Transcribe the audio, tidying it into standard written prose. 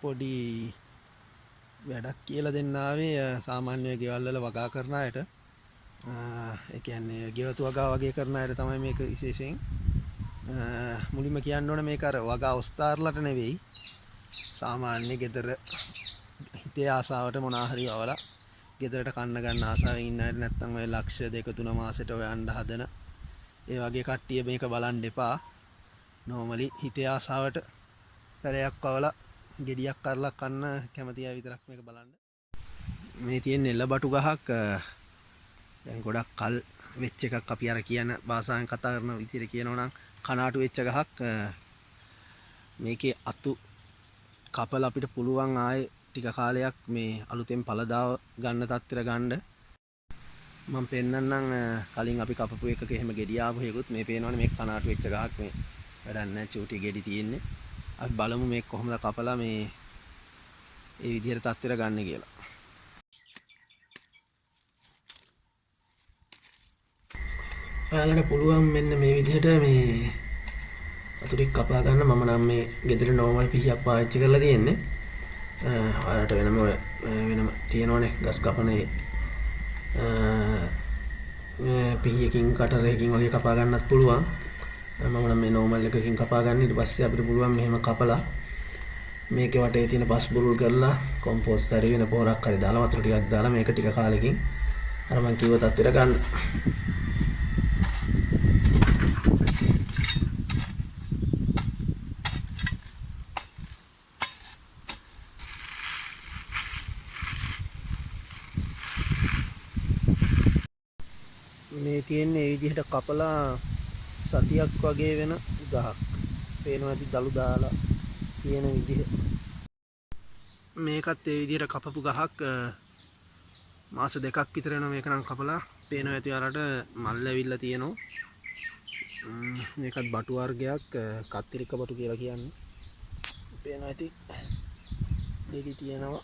පොඩි වැඩක් කියලා දෙන්න ආවේ සාමාන්‍ය ගෙවල් වල වගා කරන අයට. ඒ කියන්නේ ගෙවතු වගා වගේ කරන අයට තමයි මේක විශේෂයෙන්. මුලින්ම කියන්න ඕන මේක අර වගා ඔස්තාර්ලට නෙවෙයි. සාමාන්‍ය ගෙදර හිතේ ආසාවට මොනවා හරි වවලා ගෙදරට කන්න ගන්න ආසාවෙන් ඉන්න අයට නැත්නම් ඔය ලක්ෂ 2-3 මාසෙට හොයන්න හදන ඒ වගේ කට්ටිය මේක බලන්න එපා. normally හිතේ ආසාවට පැලයක් වවලා ගෙඩියක් කරලා කන්න කැමති අය විතරක් මේක බලන්න. මේ තියෙන එළබටු ගහක් දැන් ගොඩක් කල් වෙච්ච එකක්. අපි අර කියන භාෂාවෙන් කතා කරන විදිහට කියනවා නම් කනාටු වෙච්ච ගහක්. මේකේ අතු කපලා අපිට පුළුවන් ආයේ ටික කාලයක් මේ අලුතෙන් පළදාව ගන්න තත්ත්වයට ගන්න. මම පෙන්නන්නම් කලින් අපි කපපු එකක එහෙම ගෙඩි ආපු හේකුත් මේ පේනවනේ මේක කනාටු වෙච්ච ගහක්. මේ වැඩක් නැහැ, චූටි ගෙඩි තියෙන්නේ. අපි බලමු මේක කොහොමද කපලා මේ ඒ විදිහට තත්ත්වයට ගන්න කියලා. ඔයාලට පුළුවන් මෙන්න මේ විදිහට මේ අතු ටික කපා ගන්න. මම නම් මේ ගෙදර normal පිහියක් පාවිච්චි කරලා තියෙන්නේ. ඔයාලට වෙනම තියෙනවනේ ගස් කපනේ පිහියකින් කටරයකින් වගේ කපා ගන්නත් පුළුවන්. මම නම් මේ normal එකකින් කපා ගන්න. ඊට පස්සේ අපිට පුළුවන් මෙහෙම කපලා මේකේ වටේ තියෙන පස් බුරුල් කරලා කොම්පෝස්ට් හරි වෙන පොරක් හරි දාලා වතුර ටිකක් දාලා මේක ටික කාලෙකින් අර මං කිව්ව තත්ත්වයට ගන්න. මේ තියෙන්නේ මේ විදිහට කපලා සතියක් වගේ වෙන ගහක්. පේනවා ඇති දළු දාලා තියෙන විදිහ. මේකත් ඒ විදිහට කපපු ගහක්. මාස 2ක් විතර වෙනවා මේක නම් කපලා. පේනවා ඇති අරට මල් ඇවිල්ලා තියෙනවා. මේකත් බටු වර්ගයක්, කත්තිරික බටු කියලා කියන්නේ. පේනවා ඇති දෙකි තියෙනවා.